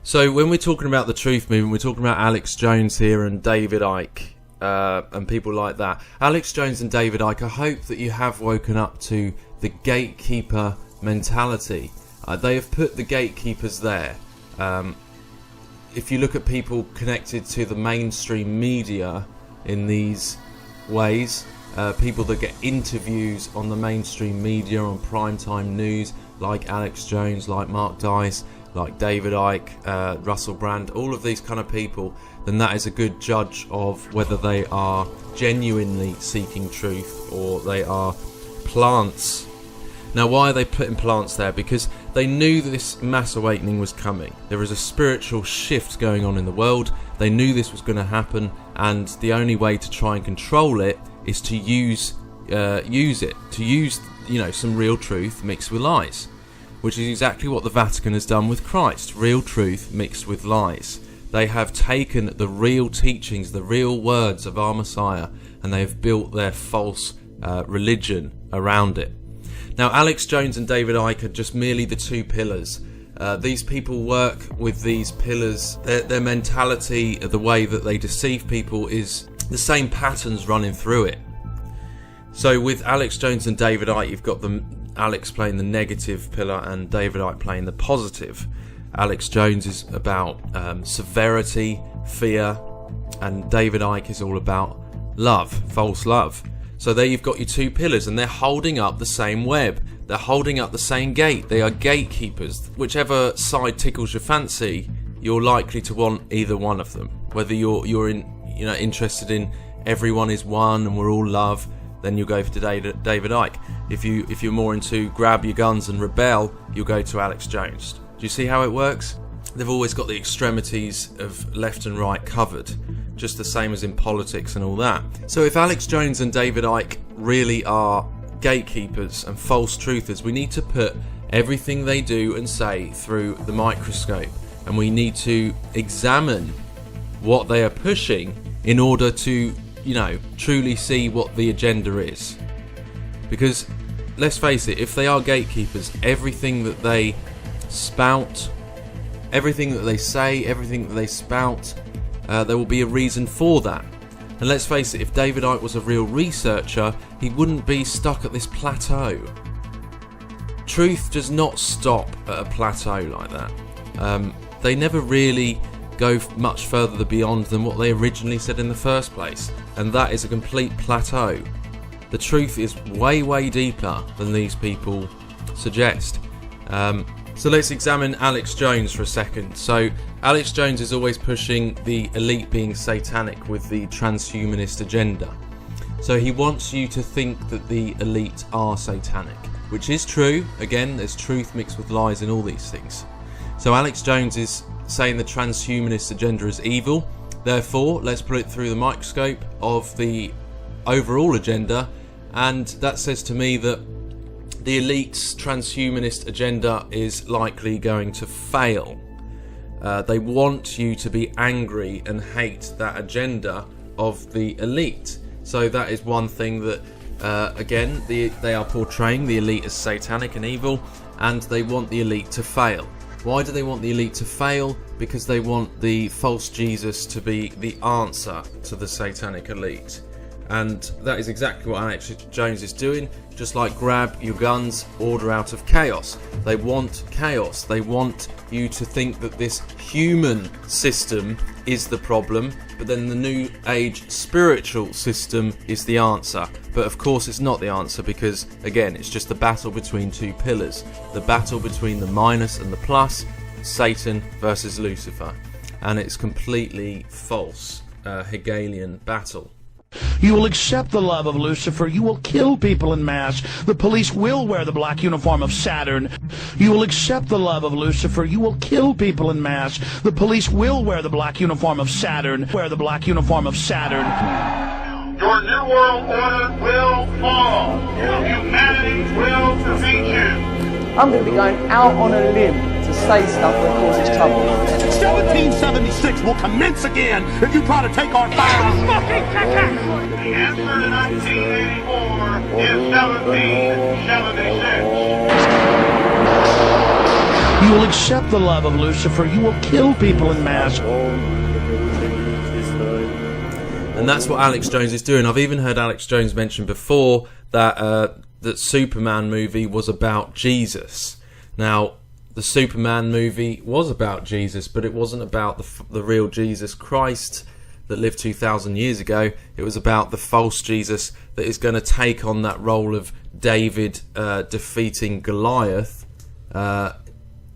So when we're talking about the truth movement, we're talking about Alex Jones here and David Icke and people like that. Alex Jones and David Icke, I hope that you have woken up to the gatekeeper mentality. They have put the gatekeepers there. If you look at people connected to the mainstream media in these ways, people that get interviews on the mainstream media, on primetime news, like Alex Jones, like Mark Dice, like David Icke, Russell Brand, all of these kind of people, then that is a good judge of whether they are genuinely seeking truth or they are plants. Now, why are they putting plants there? Because they knew that this mass awakening was coming. There is a spiritual shift going on in the world. They knew this was going to happen, and the only way to try and control it is to use some real truth mixed with lies, which is exactly what the Vatican has done with Christ. Real truth mixed with lies. They have taken the real teachings, the real words of our Messiah, and they have built their false religion around it. Now, Alex Jones and David Icke are just merely the two pillars. These people work with these pillars. Their mentality, the way that they deceive people, is the same patterns running through it. So with Alex Jones and David Icke, you've got Alex playing the negative pillar and David Icke playing the positive. Alex Jones is about severity, fear, and David Icke is all about love, false love. So there you've got your two pillars, and they're holding up the same web. They're holding up the same gate. They are gatekeepers. Whichever side tickles your fancy, you're likely to want either one of them. Whether you're interested in everyone is one and we're all love, then you'll go for David Icke. If you're more into grab your guns and rebel, you'll go to Alex Jones. Do you see how it works? They've always got the extremities of left and right covered, just the same as in politics and all that. So if Alex Jones and David Icke really are gatekeepers and false truthers, we need to put everything they do and say through the microscope, and we need to examine what they are pushing in order to, truly see what the agenda is. Because let's face it, if they are gatekeepers, everything that they spout, everything that they say, everything that they spout, there will be a reason for that. And let's face it, if David Icke was a real researcher, he wouldn't be stuck at this plateau. Truth does not stop at a plateau like that. They never really go much further beyond than what they originally said in the first place, and that is a complete plateau. The truth is way, way deeper than these people suggest. So let's examine Alex Jones for a second. So Alex Jones is always pushing the elite being satanic with the transhumanist agenda. So he wants you to think that the elite are satanic, which is true. Again, there's truth mixed with lies in all these things. So Alex Jones is saying the transhumanist agenda is evil. Therefore, let's put it through the microscope of the overall agenda, and that says to me that the elite's transhumanist agenda is likely going to fail. They want you to be angry and hate that agenda of the elite. So that is one thing that, again, they are portraying the elite as satanic and evil, and they want the elite to fail. Why do they want the elite to fail? Because they want the false Jesus to be the answer to the satanic elite. And that is exactly what Alex Jones is doing. Just like grab your guns, order out of chaos. They want chaos. They want you to think that this human system is the problem, but then the new age spiritual system is the answer. But of course it's not the answer, because again, it's just the battle between two pillars. The battle between the minus and the plus, Satan versus Lucifer. And it's completely false, Hegelian battle. You will accept the love of Lucifer. You will kill people in mass. The police will wear the black uniform of Saturn. You will accept the love of Lucifer. You will kill people in mass. The police will wear the black uniform of Saturn. Wear the black uniform of Saturn. Your new world order will fall. Humanity will defeat you. I'm going to be going out on a limb to say stuff that causes trouble. 1776 will commence again if you try to take our firearms. The answer to 1984 is 1776. You will accept the love of Lucifer. You will kill people in mass. And that's what Alex Jones is doing. I've even heard Alex Jones mention before that that Superman movie was about Jesus. Now, the Superman movie was about Jesus, but it wasn't about the real Jesus Christ that lived 2,000 years ago. It was about the false Jesus that is going to take on that role of David defeating Goliath.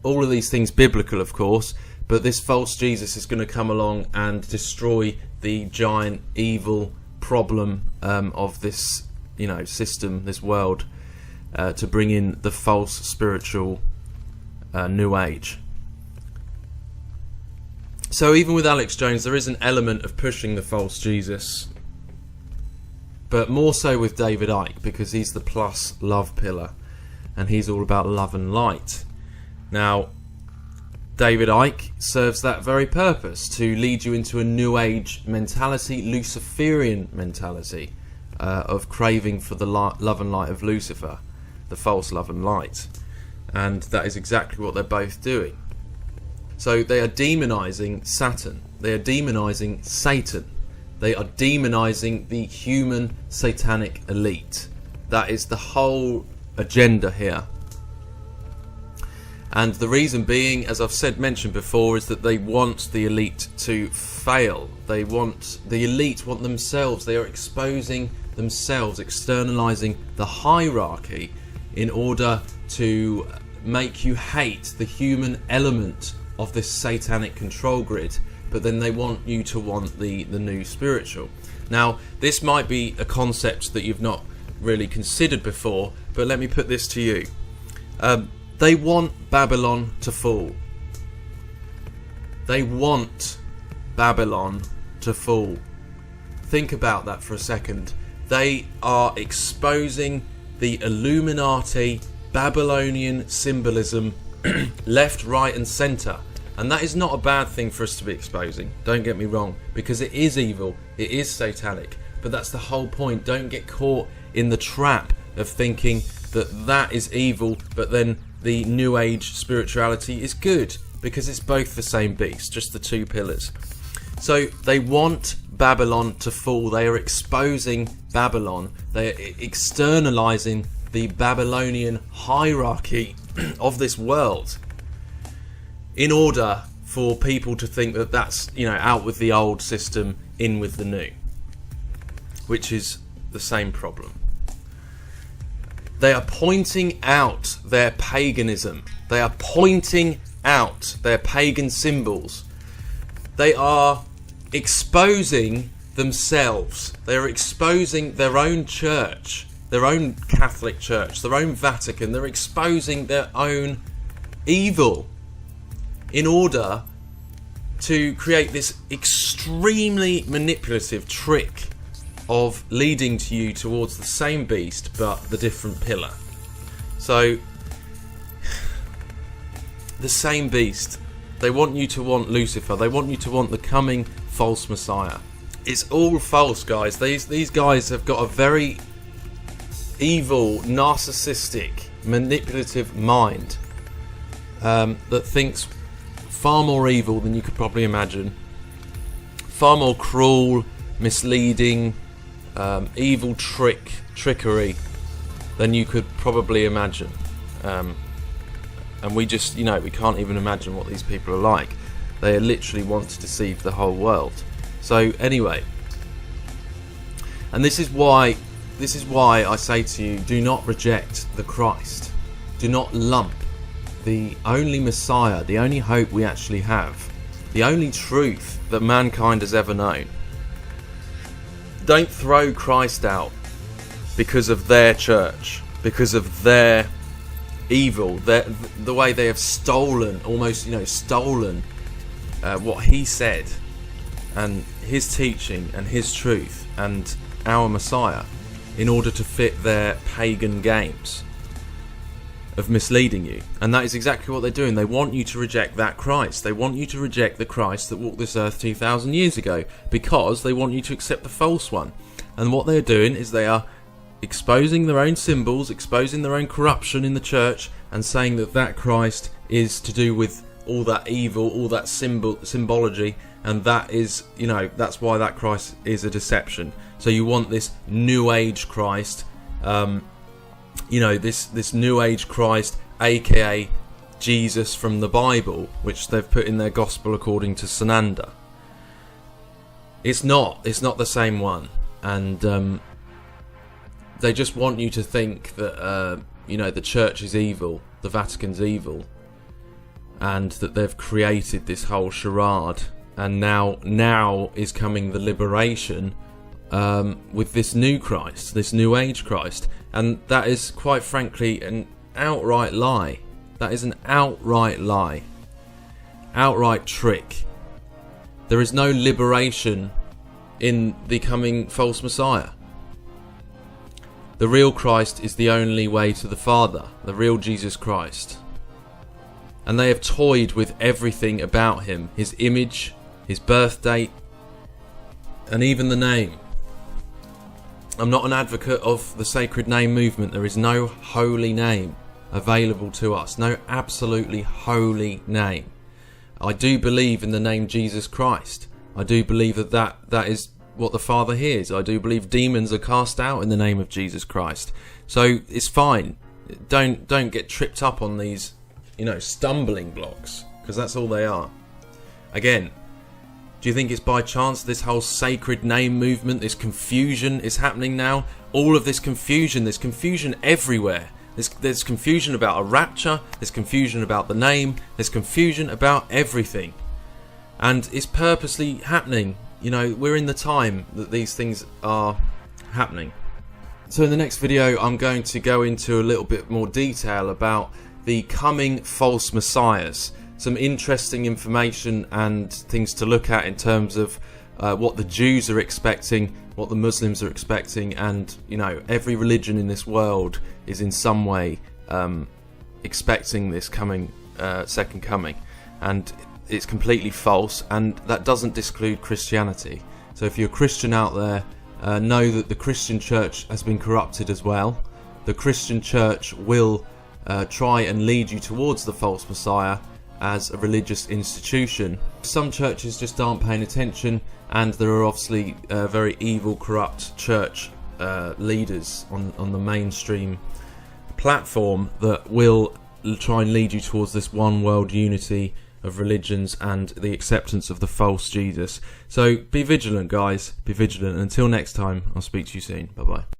All of these things biblical, of course, but this false Jesus is going to come along and destroy the giant evil problem of this, system, this world, to bring in the false spiritual new age. So even with Alex Jones, there is an element of pushing the false Jesus, but more so with David Icke, because he's the plus love pillar, and he's all about love and light. Now, David Icke serves that very purpose, to lead you into a new age mentality, Luciferian mentality, of craving for the love and light of Lucifer, the false love and light. And that is exactly what they're both doing. So they are demonizing Saturn. They are demonizing Satan. They are demonizing the human satanic elite. That is the whole agenda here. And the reason being, as I've mentioned before, is that they want the elite to fail. The elite want themselves. They are exposing themselves, externalizing the hierarchy in order to make you hate the human element of this satanic control grid, but then they want you to want the new spiritual. Now, this might be a concept that you've not really considered before, but let me put this to you. They want Babylon to fall. They want Babylon to fall. Think about that for a second. They are exposing the Illuminati Babylonian symbolism left, right and centre. And that is not a bad thing for us to be exposing, don't get me wrong, because it is evil, it is satanic, but that's the whole point. Don't get caught in the trap of thinking that that is evil, but then the new age spirituality is good, because it's both the same beast, just the two pillars. So they want Babylon to fall. They are exposing Babylon. They are externalizing the Babylonian hierarchy of this world in order for people to think that that's, out with the old system, in with the new, which is the same problem. They are pointing out their paganism. They are pointing out their pagan symbols. They are exposing themselves. They are exposing their own church, their own Catholic Church, their own Vatican. They're exposing their own evil in order to create this extremely manipulative trick of leading to you towards the same beast but the different pillar. So the same beast, they want you to want Lucifer, they want you to want the coming false Messiah. It's all false, guys. These guys have got a very evil, narcissistic, manipulative mind that thinks far more evil than you could probably imagine, far more cruel, misleading, evil trickery than you could probably imagine. And we just, we can't even imagine what these people are like. They literally want to deceive the whole world. So anyway, and this is why I say to you, do not reject the Christ. Do not lump the only Messiah, the only hope we actually have, the only truth that mankind has ever known. Don't throw Christ out because of their church, because of their evil, the way they have stolen, almost stolen what he said and his teaching and his truth and our Messiah in order to fit their pagan games of misleading you. And that is exactly what they're doing. They want you to reject that Christ. They want you to reject the Christ that walked this earth 2,000 years ago, because they want you to accept the false one. And what they're doing is they are exposing their own symbols, exposing their own corruption in the church, and saying that that Christ is to do with all that evil, all that symbology, and that is, you know, that's why that Christ is a deception. So you want this New Age Christ, you know, this New Age Christ, aka Jesus from the Bible, which they've put in their gospel according to Sananda. It's not the same one, and they just want you to think that you know, the church is evil, the Vatican's evil, and that they've created this whole charade, and now is coming the liberation with this new Christ, this New Age Christ, and that is quite frankly an outright lie. That is an outright lie, outright trick. There is no liberation in the coming false Messiah. The real Christ is the only way to the Father, the real Jesus Christ. And they have toyed with everything about him, his image, his birth date, and even the name. I'm not an advocate of the sacred name movement. There is no holy name available to us, no absolutely holy name. I do believe in the name Jesus Christ. I do believe that is what the Father hears. I do believe demons are cast out in the name of Jesus Christ. So it's fine. Don't get tripped up on these, you know, stumbling blocks, because that's all they are. Again, do you think it's by chance this whole sacred name movement, this confusion is happening now? All of this confusion, there's confusion everywhere. There's confusion about a rapture, there's confusion about the name, there's confusion about everything. And it's purposely happening. You know, we're in the time that these things are happening. So in the next video, I'm going to go into a little bit more detail about the coming false messiahs. Some interesting information and things to look at in terms of what the Jews are expecting, what the Muslims are expecting, and, you know, every religion in this world is in some way expecting this coming second coming, and it's completely false, and that doesn't exclude Christianity. So if you're a Christian out there, know that the Christian church has been corrupted as well. The Christian church will try and lead you towards the false messiah as a religious institution. Some churches just aren't paying attention, and there are obviously very evil, corrupt church leaders on the mainstream platform that will try and lead you towards this one world unity of religions and the acceptance of the false Jesus. So be vigilant, guys. Be vigilant. Until next time, I'll speak to you soon. Bye bye.